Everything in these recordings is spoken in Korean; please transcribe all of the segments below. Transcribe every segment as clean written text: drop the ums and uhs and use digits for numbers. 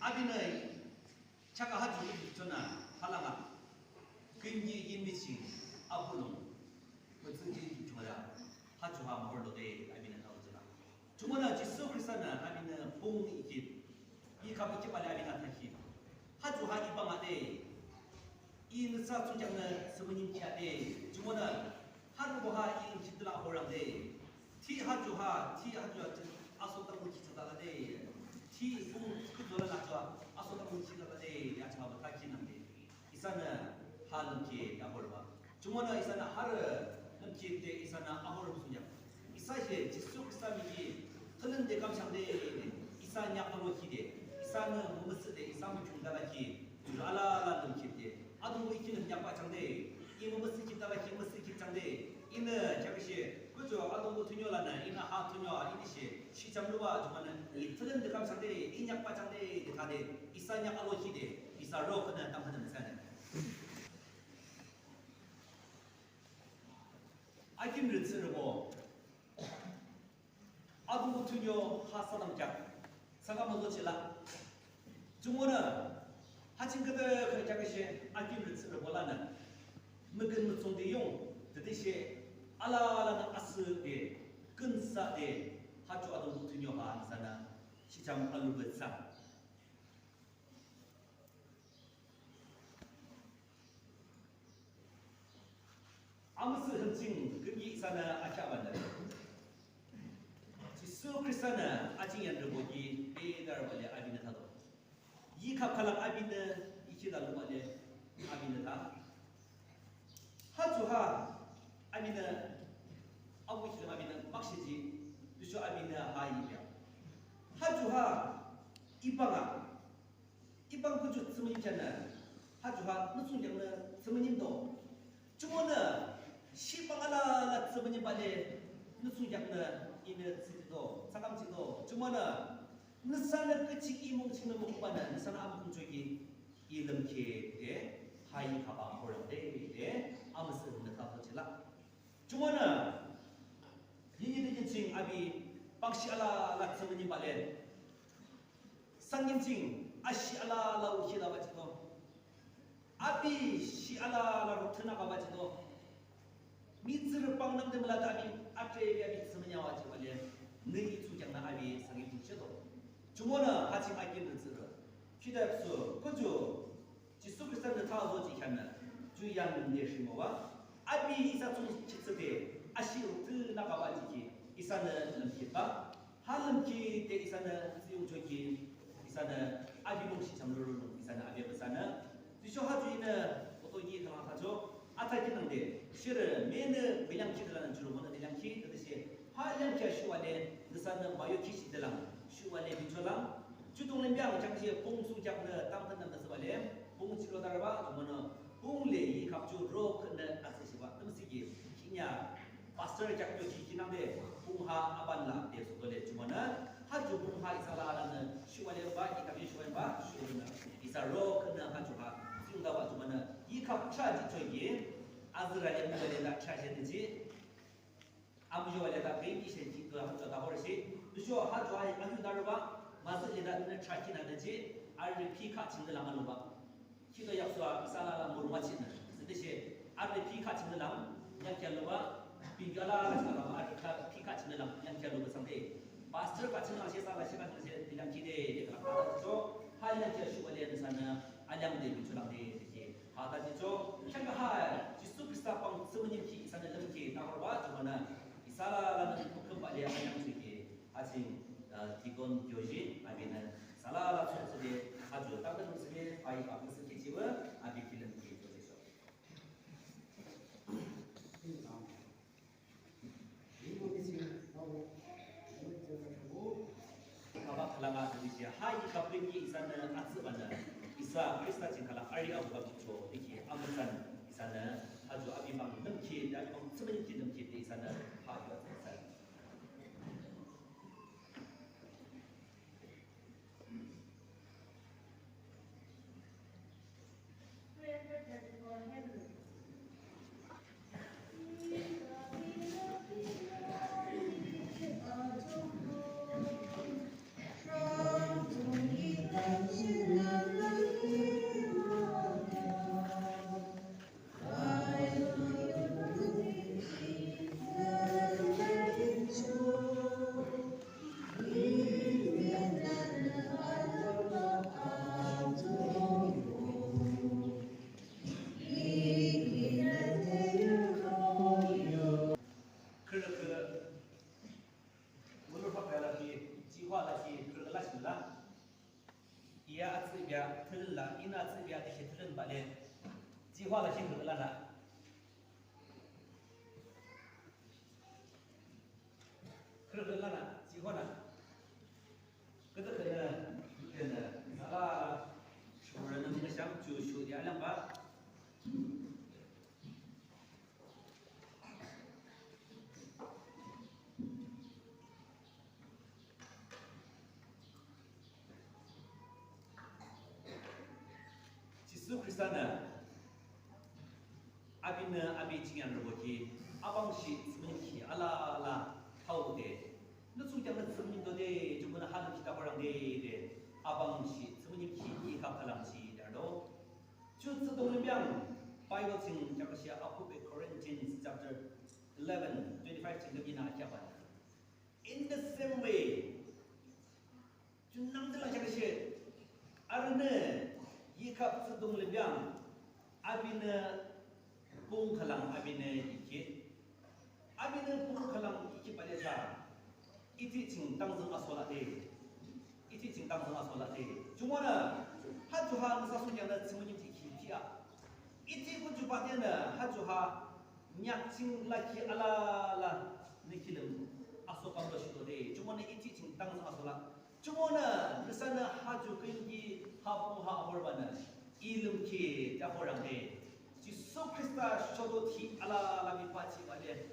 아비는 자가 하주 전화 하나가 근기 인미칭 아불롱 무슨지 중하다 하주하 몰로데 아비는 하우잖아 중원아 지수 그리스나 아비는 봉 이기 이 가볍게 빨리 아비나 타기 하주하 이방아데 이 느사 중장는 스무님 키아데 중원아 하루보하 이 집들아 올랑데 티 하주하 아소땅 기차다가데 티 그도라 나죠 아소땅 기차다가데 야차가 타기는데 이사는 하는게 야볼바 중원아 이사는 하르 넘기때 이사는 아홀 무슨냐 이사시 지속 사미기 흐는데 감상데 이사는 약으로 기대 이사는 무무스데 이사는 중다라기 알아라 넘기때 아동고 있기는 약바장데 이 무무스 기다라기 무스 기장데 이는 저것이 그죠 아동고 투녀라는 이나 하 투녀 이것이 시장로와 정말은 이 흐는데 감상데 이 약바장데 다데 이사는 약으로 기대 이사로 그는 땅하는 사는 아낌을 쓰르고 아동고 투녀 하사람작 사과모도 질라 중원은 하친 그들 그 저것이 아낌을 쓰르고라는 먹은 무송대 용 그것이 알아라는 아스에 근사에 하주 아동고 투녀가 하사나 시장 알루버사 아무스 흔칭 그기 이사나 아차반다 지수 크리스타나 아징연을 보기 베달 원래 아비는 타도 이 갑칼랑 아비는 이키달로 원래 아비는 다 하주하 아비는 아부이키는 아비는 막시지 누쇼 아비는 하이비야 하주하 이방아 이방 그주 스무님께는 하주하 무슨장는 스무님도 중원은 시방하나 스무님 빨리 누수작는 이는 지도 사감지도 주머는 느산의 끝이 이몽치는 목반은 느산 아무 쪽이 이름키에 하이 가방 호랑대에 아무 쓰는 가서질라 주머는 이니드진칭 아비 방시알라 스무님 빨리 상김칭 아시알라 라우키다 바지도 아비 시알라로 트나가 바지도 미츠를 빵남데 몰라다니 앞에야 미츠느냐 와지 말래 너희 주장나 아비 상이 붙여도 중원은 같이 아끼는 쓰러 기대합수 그죠 지속비싼데 타워지 하면 주양 내시모와 아비 이사 좀 직접에 아시우트 나가봐지기 이사는 넘기다 할넘기 때 이사는 수용적이 이사는 아비봉시 잠로를 이사는 아비부사는 뒤쇼하주의는 또 이해가 하죠 아타기는데 실은 매는 밀량키들라는 주로 보는 밀량키 그것이 화량키야 슈와레 느사는 마요키시들랑 슈와레 비초랑 주동은병 장시에 봉수작는 땅끝남에서 발레 봉지로 달아봐 그러면은 봉레이 갑주 로크는 아스시와 뜸시기 키냐 파스터 작도 지기는데 봉하 아발라 대소돌레 주면은 하주 봉하 이사라라는 슈와레바 이카비 슈와레바 슈는 이사로크는 하주가 중다와 주면은 이 갑차지 저기 아즈라엘 무가레다 차제든지 아무조와레다 베이비실지도 한자다 버릇이 누쇼 하주아이 아주다르바 마스레다는 차키나든지 알리피카 진들랑알로바 키도 약수와 이사라라 모르마치는 뜻이 알리피카 진들랑 양키알로바 빙가라 가라바 알리피카 진들랑 양키알로바 상대 마스터 같은 것이 살아시는 것이 그냥 기대에 가라죠 할량키아 슈발레는 사는 알량대 비출랑대 이렇게 하다지죠 생각할 지수 비싸빵 스무님키 이사는 이렇게 나와봐 주면은 이사라라는 큰 빨리 알량주기 아직 디건 교지 아비는 살라라 소스에 아주 다른 모습의 아이 바꾸스 기집은 아비 길는 게 되죠. 이거 지금 하고 Kaba kalanga dili hai kapringi isana atsubana isa krista jingkala ari abu babicho diki amusan isana aju abimang nemki dan bang sebenki nemki di isana haju atsan From 이야 아츠비야 틀라 이나 아츠비야 대시 틀은 발에 지화라 신들라나 그러려나 지화나 그들은 그는 나가 주르는 것상 주슈디 알랑바 지수 크리스타는 아비는 아비 징양 로봇이 아방시 스민키 알라라 하우데 너중장은 스민도데 주문은 하는 기타고랑데 아방시 스민키 이카칼랑시다로 주스동명병 바이블 징 작가시아 아포베 코린티안스 chapter 11 25 징급이나 아키아바 in the same way 준남들랑 작가시 아르네 이카 스동명병 아비는 Pung kalang abine ikit, abine pung kalang ikit pada sa, iti cing tang zeng asolat de, iti cing tang zeng asolat de. Cuma na, hajuha nasa sunya na semuanya ikit dia, iti pun cuba dia na hajuha nyak cing laki ala la nikilem asokam bersyukur de. Cuma na iti cing tang zeng asolat. Cuma na nesana haju kendi hapu hapur bana, ilmu ki dah orang de. 지수 크리스타 쇼도 티 알라라미 파치 말에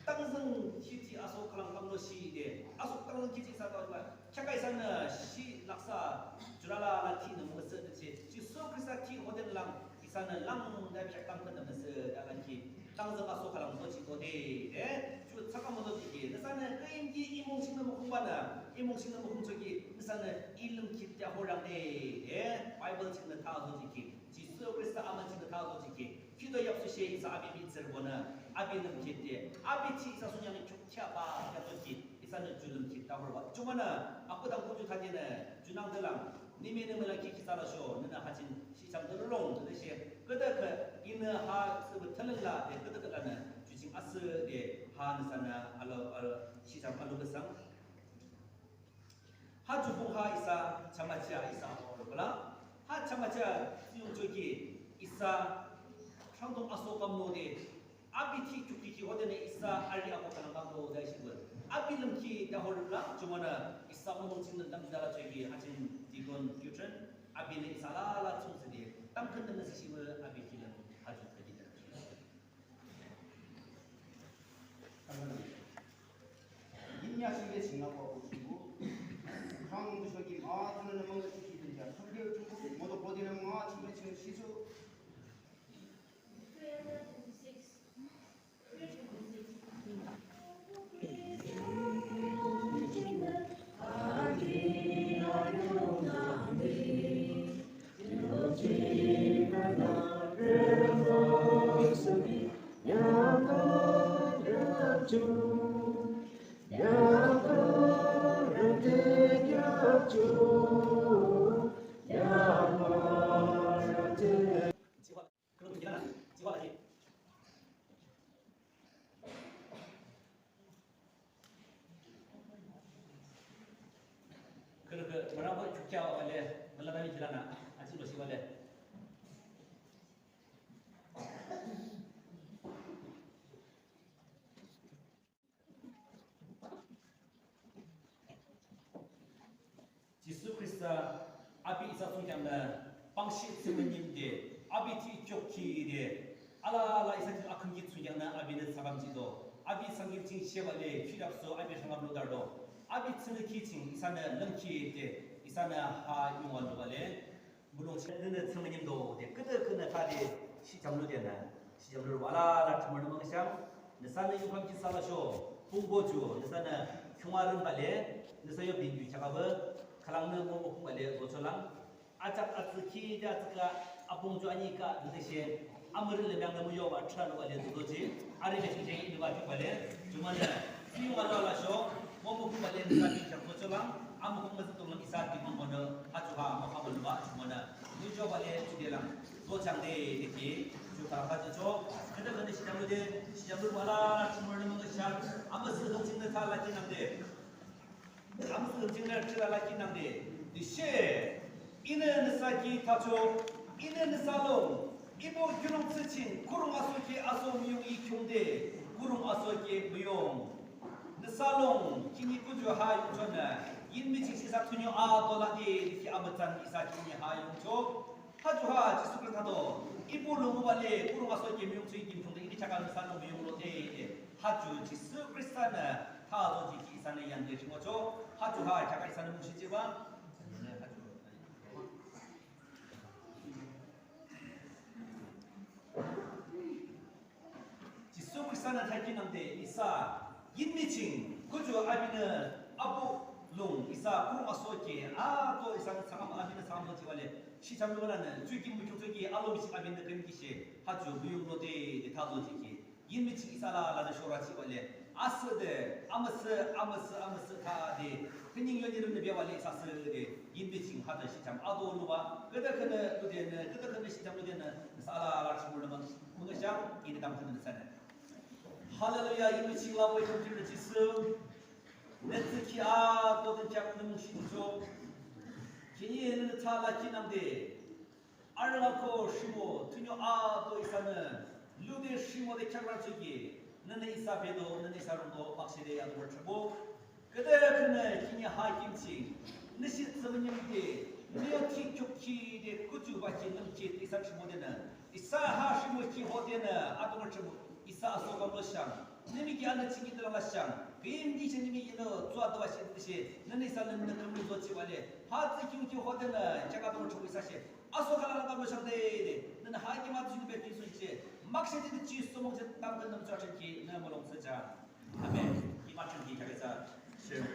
땅성 티티 아소 칼랑 감로시데 아소 땅성 티티 사다와 차가이산나 시 낙사 주라라라 티는 무엇을 지수 크리스타 티 호텔랑 이사는 랑다 벽당 끝나면서 다간티 땅성 아소 칼랑 뭐지도데 주 잠깐만도 이게 나사는 게임기 이몽식는 뭐 공부하나 이몽식는 뭐 공적이 나사는 일름 기대 호랑데 바이블 책는 다 도지기 지수 크리스타 아만 책는 다 도지기 기도 yap수시에 이사 아비 밑을 보나 아비는 기대 아비 티 이사 소년이 촉차바 야도기 이사는 줄름 기다고 봐 주마나 아프다 고주 다니네 준앙들랑 니메는 몰라기 기사라쇼 너나 하진 시장들롱 그것이 그다 그 이나 하 서버 틀을라 네 그다가는 주진 아스 네 하는사나 알로 시장 알로그상 하주봉하 이사 장마치아 이사 오르라 하 장마치아 지용적이 이사 상동 아소감노데 아비티 죽기기 호데네 이사 알리아고 가는 방도 대시군 아빌름키 다홀라 주머나 이사 모동 찍는 남자라 저기 하진 디건 규천 아비는 이사라라 총스디 땅 큰데는 시심을 아비키는 아주 되기다 임야식의 진압하고 주고 강부석이 마하는 뭔가 지키든지 설계를 주고 모두 보디는 마하 지금 시수 그 뭐라고 죽자 원래 몰라다니 지라나 아직도 시원해 지수 크리스타 아비 이사 송장나 방시 스님인데 아비 뒤쪽키데 알라라 이사 아큰기 송장나 아비는 사감지도 아비 상길칭 시에발레 휘랍소 아비 상감로달도 아비 츠르키칭 이사는 런키데 이사는 하 용원로발레 물론 저는 스님도 그들 다리 시장로되나 시장로로 와라라 주머는 멍상 너사는 유감기 살아쇼 봉고주 너사는 흉화른 발레 너사요 빈규 작업을 kalangna mo mo bale gocholang acak atki da taka apong jo ani ka dese amr le bang mo yo ba tran bale doji ari be je ni ba bale jumana fi wala la sho mo mo bale sa ki chang gocholang am ko ma to lang isa ki mo no achuha ma ka bol ba jumana ni jo bale chudelang go chang de deki ju ta ha jo kada kada 시장로 wala chumor mo sha am se dong ching na la jinam de 아무튼 정말 들어가긴 한데 이제 이는 이사기 타조 이는 살롱 이보 규롱 스친 구롱 아소기 아소 미용이 경대 구롱 아소기 무용 살롱 기니 꾸주 하용초나 인미직 시사 투녀 아돌라디 이렇게 아무튼 이사 기니 하용초 하주하 지수를 타도 이보 롱무발레 구롱 아소기 미용초이 김통대 이리 작은 살롱 미용으로 대 하주 지수 크리스타나 타도지 기사는 양대신 거죠 하주하 작가 이사는 무시지와 지속을사는 할기는데 이사 인미칭 그저 아비는 아부롱 이사 구롱아소기 아또 이사는 상암 아비는 상암도 지발레 시장면하는 주기 무교적이 알로미치 아비는 금기시 하주 무용로데 다도지기 인미칭 이사라라는 쇼라 지발레 아스데 아머스 다데 흔히 연이름의 배발레 사스데 인미칭 하던 시장 아도로와 그다그는 그대는 그다그는 시장 그대는 사라라 친구는 뭔가장 이리 담는 사는 할렐루야 인미칭 라보의 정신을 지스 네트키 아도든 작는 신조 기니에는 탈라키남데 알라코 시모 투녀 아도 이사는 루데 시모데 캬라지기 너네 이사베도 너네 이사롱도 막시레 야도를 쳐고 그대 그날 기니 하김치 너시 서문님께 니어티 족키데 꾸주바키 넘치 이사 시모데는 이사 하시모 키호데는 아동을 쳐고 이사 아소가로샹 님이 기안의 친구들랑라샹 비임디 제님이 이너 좋아도 하시듯이 너네 이사는 너는 좋지 말래 하트 키우키 호데는 제가 동을 쳐고 이사시 아소가라가로샹데 너는 하기 맞추는 배 비수지 막시디드 지수 몽제 담근 넘쳐진기 너무 넘쳐자 아멘 이 맞춘 기 자기사 시험